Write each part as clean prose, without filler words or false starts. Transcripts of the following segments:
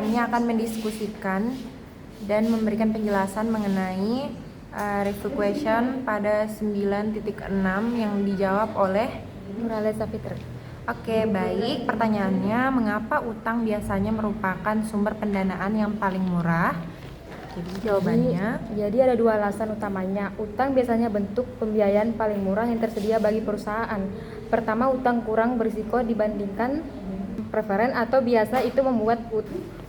kami akan mendiskusikan dan memberikan penjelasan mengenai review question pada 9.6 yang dijawab oleh Nurhaliza Fitri. Oke, baik. Pertanyaannya, mengapa utang biasanya merupakan sumber pendanaan yang paling murah? Jadi jawabannya, Jadi ada dua alasan utamanya. Utang biasanya bentuk pembiayaan paling murah yang tersedia bagi perusahaan. Pertama, utang kurang berisiko dibandingkan preferen atau biasa. Itu membuat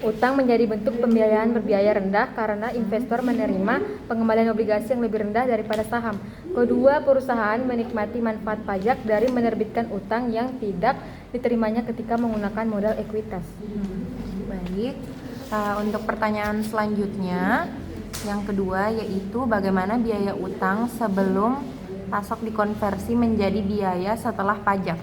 utang menjadi bentuk pembiayaan berbiaya rendah karena investor menerima pengembalian obligasi yang lebih rendah daripada saham. Kedua, perusahaan menikmati manfaat pajak dari menerbitkan utang yang tidak diterimanya ketika menggunakan modal ekuitas. baik. Untuk pertanyaan selanjutnya, yang kedua yaitu bagaimana biaya utang sebelum pasok dikonversi menjadi biaya setelah pajak?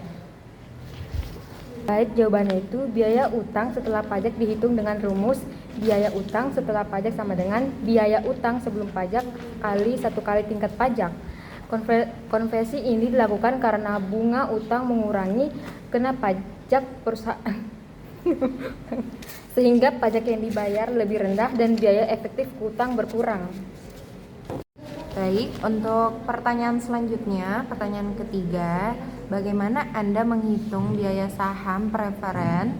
Baik, jawabannya itu biaya utang setelah pajak dihitung dengan rumus biaya utang setelah pajak sama dengan biaya utang sebelum pajak kali 1 kali tingkat pajak. Konversi ini dilakukan karena bunga utang mengurangi kena pajak perusahaan sehingga pajak yang dibayar lebih rendah dan biaya efektif utang berkurang. Baik, untuk pertanyaan selanjutnya, pertanyaan ketiga, bagaimana Anda menghitung biaya saham preferen?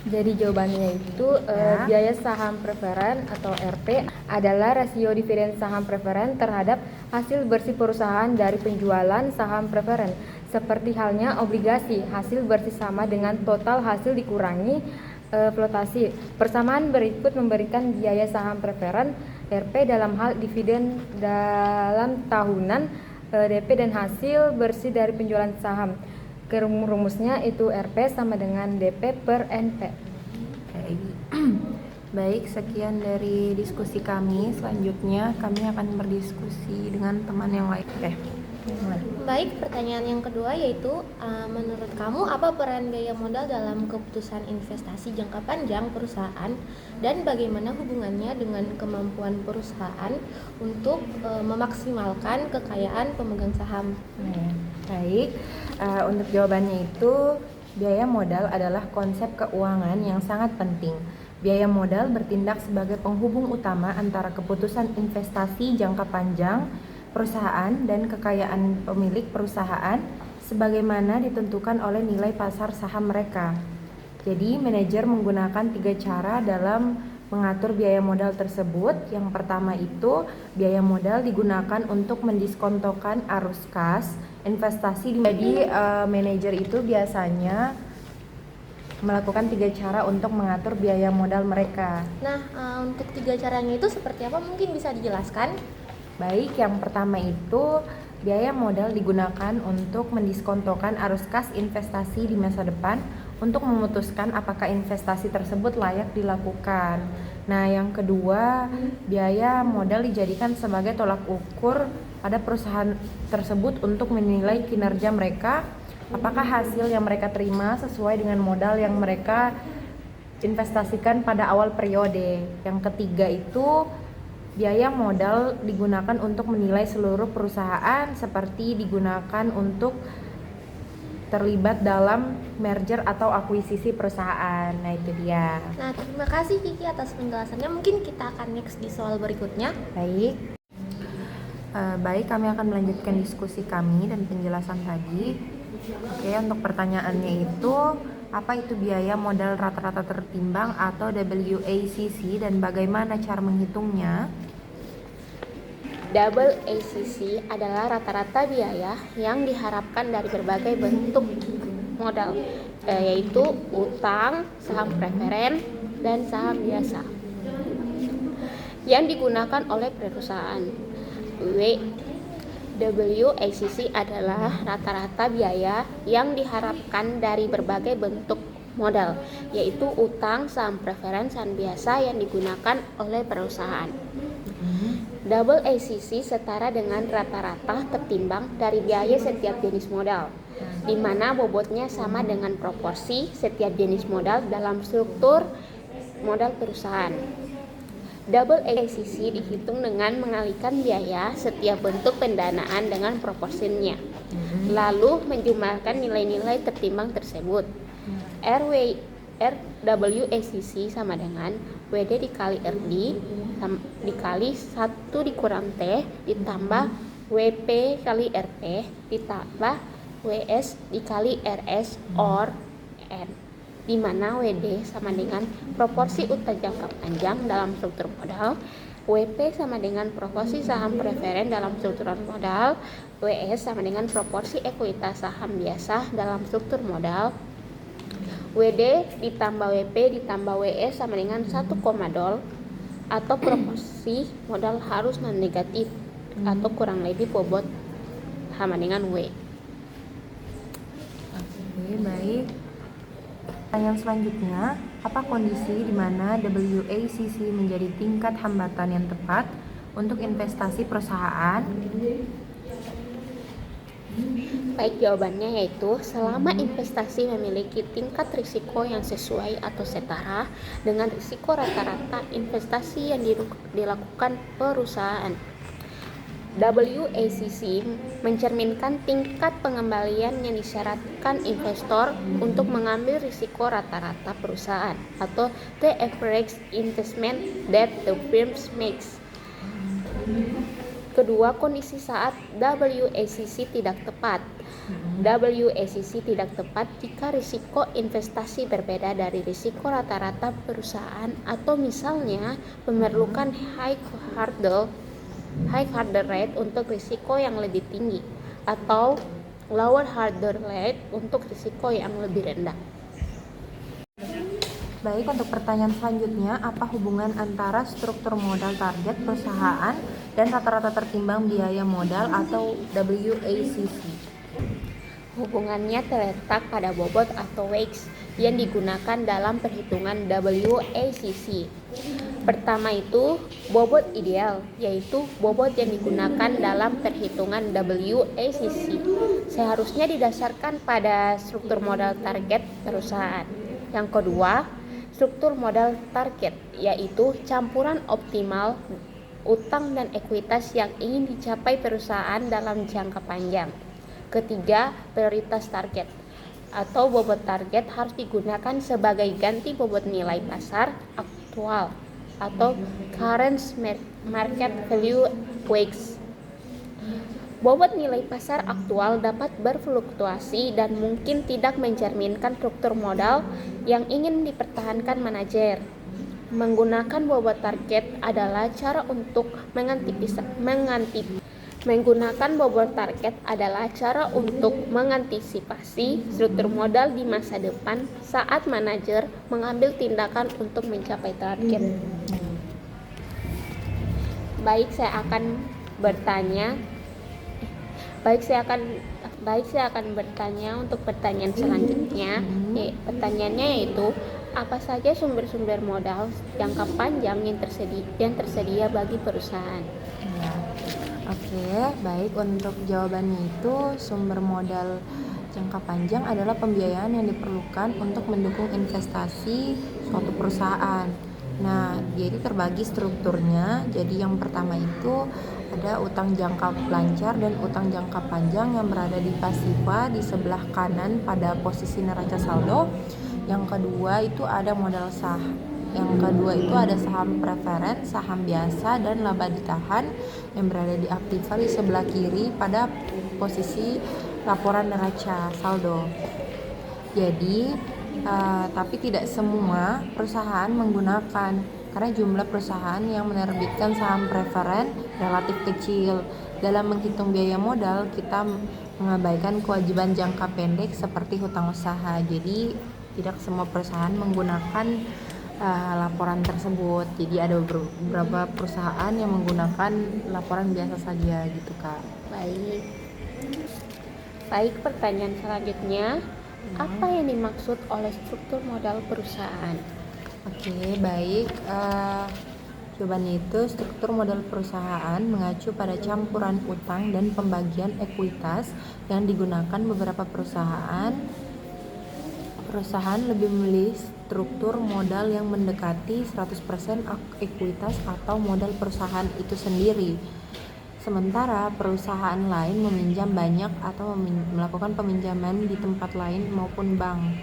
Jadi jawabannya itu biaya saham preferen atau RP adalah rasio dividen saham preferen terhadap hasil bersih perusahaan dari penjualan saham preferen. Seperti halnya obligasi, hasil bersih sama dengan total hasil dikurangi flotasi. Persamaan berikut memberikan biaya saham preferen RP dalam hal dividen dalam tahunan, DP dan hasil bersih dari penjualan saham. Rumusnya itu RP sama dengan DP per NP. Baik, sekian dari diskusi kami. Selanjutnya kami akan berdiskusi dengan teman yang lain. Mulai. Baik, pertanyaan yang kedua yaitu menurut kamu apa peran biaya modal dalam keputusan investasi jangka panjang perusahaan dan bagaimana hubungannya dengan kemampuan perusahaan untuk memaksimalkan kekayaan pemegang saham? Baik, untuk jawabannya itu biaya modal adalah konsep keuangan yang sangat penting. Biaya modal bertindak sebagai penghubung utama antara keputusan investasi jangka panjang perusahaan dan kekayaan pemilik perusahaan sebagaimana ditentukan oleh nilai pasar saham mereka. Jadi, manajer menggunakan 3 cara dalam mengatur biaya modal tersebut. Yang pertama itu, biaya modal digunakan untuk mendiskontokan arus kas investasi. Jadi, manajer itu biasanya melakukan 3 cara untuk mengatur biaya modal mereka. Nah, untuk 3 caranya itu seperti apa? Mungkin bisa dijelaskan? Baik, yang pertama itu biaya modal digunakan untuk mendiskontokan arus kas investasi di masa depan untuk memutuskan apakah investasi tersebut layak dilakukan. Nah, yang kedua, biaya modal dijadikan sebagai tolak ukur pada perusahaan tersebut untuk menilai kinerja mereka, apakah hasil yang mereka terima sesuai dengan modal yang mereka investasikan pada awal periode. Yang ketiga itu biaya modal digunakan untuk menilai seluruh perusahaan seperti digunakan untuk terlibat dalam merger atau akuisisi perusahaan. Nah, itu dia. Nah, terima kasih Kiki atas penjelasannya. Mungkin kita akan next di soal berikutnya. Baik, kami akan melanjutkan diskusi kami dan penjelasan tadi. Oke, untuk pertanyaannya itu, apa itu biaya modal rata-rata tertimbang atau WACC dan bagaimana cara menghitungnya? WACC adalah rata-rata biaya yang diharapkan dari berbagai bentuk modal, yaitu utang, saham preferen, dan saham biasa yang digunakan oleh perusahaan. WACC adalah rata-rata biaya yang diharapkan dari berbagai bentuk modal, yaitu utang, saham preferen, saham biasa yang digunakan oleh perusahaan. WACC setara dengan rata-rata tertimbang dari biaya setiap jenis modal, di mana bobotnya sama dengan proporsi setiap jenis modal dalam struktur modal perusahaan. WACC dihitung dengan mengalihkan biaya setiap bentuk pendanaan dengan proporsinya, lalu menjumlahkan nilai-nilai tertimbang tersebut. WACC sama dengan WD dikali RD dikali 1 dikurang T ditambah WP kali RP ditambah WS dikali RS or N, di mana WD sama dengan proporsi utang jangka panjang dalam struktur modal, WP sama dengan proporsi saham preferen dalam struktur modal, WS sama dengan proporsi ekuitas saham biasa dalam struktur modal, WD ditambah WP ditambah WS sama dengan 1, dol atau proporsi modal harus non-negatif atau kurang lebih bobot sama dengan W. Oke, baik. Pertanyaan selanjutnya, apa kondisi di mana WACC menjadi tingkat hambatan yang tepat untuk investasi perusahaan? Baik, jawabannya yaitu selama investasi memiliki tingkat risiko yang sesuai atau setara dengan risiko rata-rata investasi yang dilakukan perusahaan. WACC mencerminkan tingkat pengembalian yang disyaratkan investor untuk mengambil risiko rata-rata perusahaan atau the average investment that the firm makes. Kedua, kondisi saat WACC tidak tepat. WACC tidak tepat jika risiko investasi berbeda dari risiko rata-rata perusahaan atau misalnya memerlukan high hurdle rate untuk risiko yang lebih tinggi atau lower hurdle rate untuk risiko yang lebih rendah. Baik, untuk pertanyaan selanjutnya, apa hubungan antara struktur modal target perusahaan dan rata-rata tertimbang biaya modal atau WACC? Hubungannya terletak pada bobot atau weights yang digunakan dalam perhitungan WACC. Pertama itu bobot ideal, yaitu bobot yang digunakan dalam perhitungan WACC. Seharusnya didasarkan pada struktur modal target perusahaan. Yang kedua, struktur modal target, yaitu campuran optimal utang dan ekuitas yang ingin dicapai perusahaan dalam jangka panjang. Ketiga, prioritas target atau bobot target harus digunakan sebagai ganti bobot nilai pasar aktual atau current market value weights. Bobot nilai pasar aktual dapat berfluktuasi dan mungkin tidak mencerminkan struktur modal yang ingin dipertahankan manajer. Menggunakan bobot target adalah cara untuk mengantisipasi struktur modal di masa depan saat manajer mengambil tindakan untuk mencapai target. Baik, saya akan bertanya untuk pertanyaan selanjutnya. Pertanyaannya yaitu, apa saja sumber-sumber modal jangka panjang yang tersedia bagi perusahaan? Ya. Oke, baik, untuk jawabannya itu sumber modal jangka panjang adalah pembiayaan yang diperlukan untuk mendukung investasi suatu perusahaan. Nah, jadi terbagi strukturnya. Jadi yang pertama itu ada utang jangka lancar dan utang jangka panjang yang berada di pasiva di sebelah kanan pada posisi neraca saldo. Yang kedua itu ada modal sah. Yang kedua itu ada saham preferen, saham biasa, dan laba ditahan yang berada di aktiva di sebelah kiri pada posisi laporan neraca saldo. Jadi, tapi tidak semua perusahaan menggunakan, karena jumlah perusahaan yang menerbitkan saham preferen relatif kecil. Dalam menghitung biaya modal, kita mengabaikan kewajiban jangka pendek seperti hutang usaha. Jadi, tidak semua perusahaan menggunakan laporan tersebut. Jadi ada beberapa perusahaan yang menggunakan laporan biasa saja gitu, Kak. Baik, pertanyaan selanjutnya, apa yang dimaksud oleh struktur modal perusahaan? Oke, baik. Jawabannya itu struktur modal perusahaan mengacu pada campuran utang dan pembagian ekuitas yang digunakan beberapa perusahaan. Perusahaan lebih memilih struktur modal yang mendekati 100% ekuitas atau modal perusahaan itu sendiri. Sementara perusahaan lain meminjam banyak atau melakukan peminjaman di tempat lain maupun bank.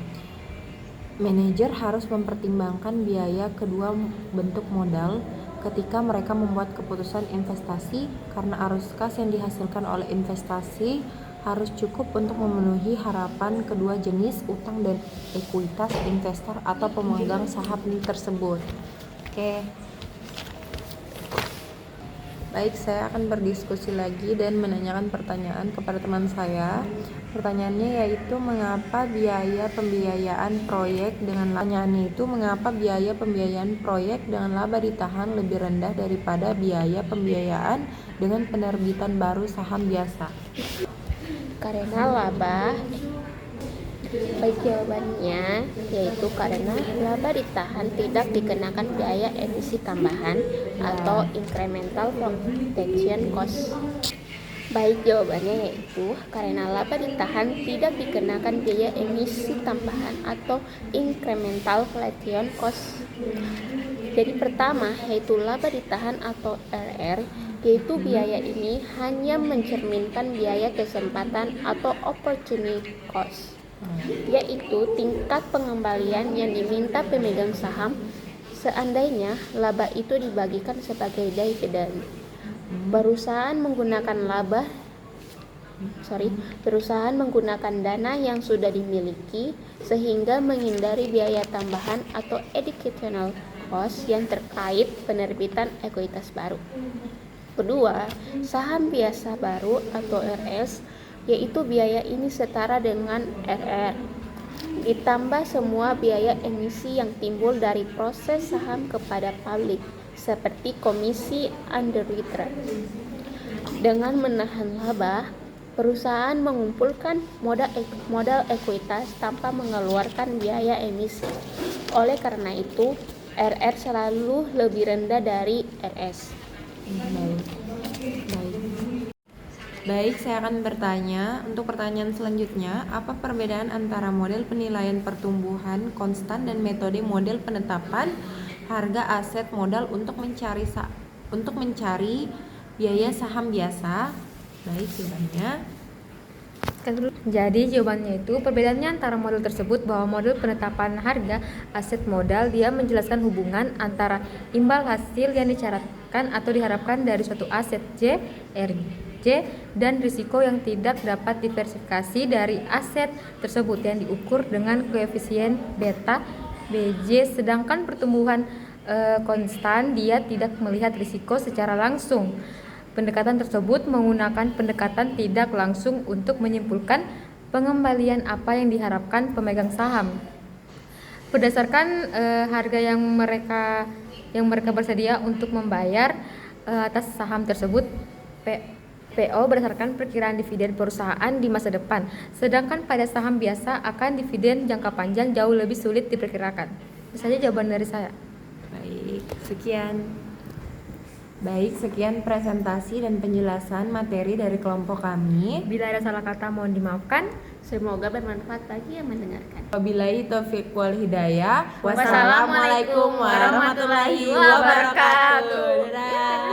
Manajer harus mempertimbangkan biaya kedua bentuk modal ketika mereka membuat keputusan investasi, karena arus kas yang dihasilkan oleh investasi harus cukup untuk memenuhi harapan kedua jenis utang dan ekuitas investor atau pemegang saham tersebut. Oke. Baik, saya akan berdiskusi lagi dan menanyakan pertanyaan kepada teman saya. Pertanyaannya yaitu mengapa biaya pembiayaan proyek dengan laba ditahan lebih rendah daripada biaya pembiayaan dengan penerbitan baru saham biasa? Karena laba, baik jawabannya yaitu karena laba ditahan tidak dikenakan biaya emisi tambahan atau incremental protection cost. Baik jawabannya yaitu karena laba ditahan tidak dikenakan biaya emisi tambahan atau incremental protection cost. Jadi pertama yaitu laba ditahan atau RR, yaitu biaya ini hanya mencerminkan biaya kesempatan atau opportunity cost, yaitu tingkat pengembalian yang diminta pemegang saham seandainya laba itu dibagikan sebagai dividen. Perusahaan menggunakan dana yang sudah dimiliki sehingga menghindari biaya tambahan atau additional cost yang terkait penerbitan ekuitas baru. Kedua, saham biasa baru atau RS, yaitu biaya ini setara dengan RR ditambah semua biaya emisi yang timbul dari proses saham kepada publik seperti komisi underwriter. Dengan menahan laba, perusahaan mengumpulkan modal ekuitas tanpa mengeluarkan biaya emisi. Oleh karena itu, RR selalu lebih rendah dari RS. Baik, saya akan bertanya. Untuk pertanyaan selanjutnya, apa perbedaan antara model penilaian pertumbuhan konstan dan metode model penetapan harga aset modal untuk mencari biaya saham biasa? Baik, jawabannya. Jadi jawabannya itu perbedaannya antara model tersebut bahwa model penetapan harga aset modal dia menjelaskan hubungan antara imbal hasil yang disyaratkan atau diharapkan dari suatu aset J, RJ, dan risiko yang tidak dapat diversifikasi dari aset tersebut yang diukur dengan koefisien beta BJ, sedangkan pertumbuhan konstan dia tidak melihat risiko secara langsung. Pendekatan tersebut menggunakan pendekatan tidak langsung untuk menyimpulkan pengembalian apa yang diharapkan pemegang saham. Berdasarkan harga yang mereka bersedia untuk membayar atas saham tersebut, PO berdasarkan perkiraan dividen perusahaan di masa depan. Sedangkan pada saham biasa akan dividen jangka panjang jauh lebih sulit diperkirakan. Itu saja jawaban dari saya. Baik, sekian presentasi dan penjelasan materi dari kelompok kami. Bila ada salah kata mohon dimaafkan. Semoga bermanfaat bagi yang mendengarkan. Wabillahi taufiq wal hidayah. Wassalamualaikum warahmatullahi wabarakatuh. Dadah.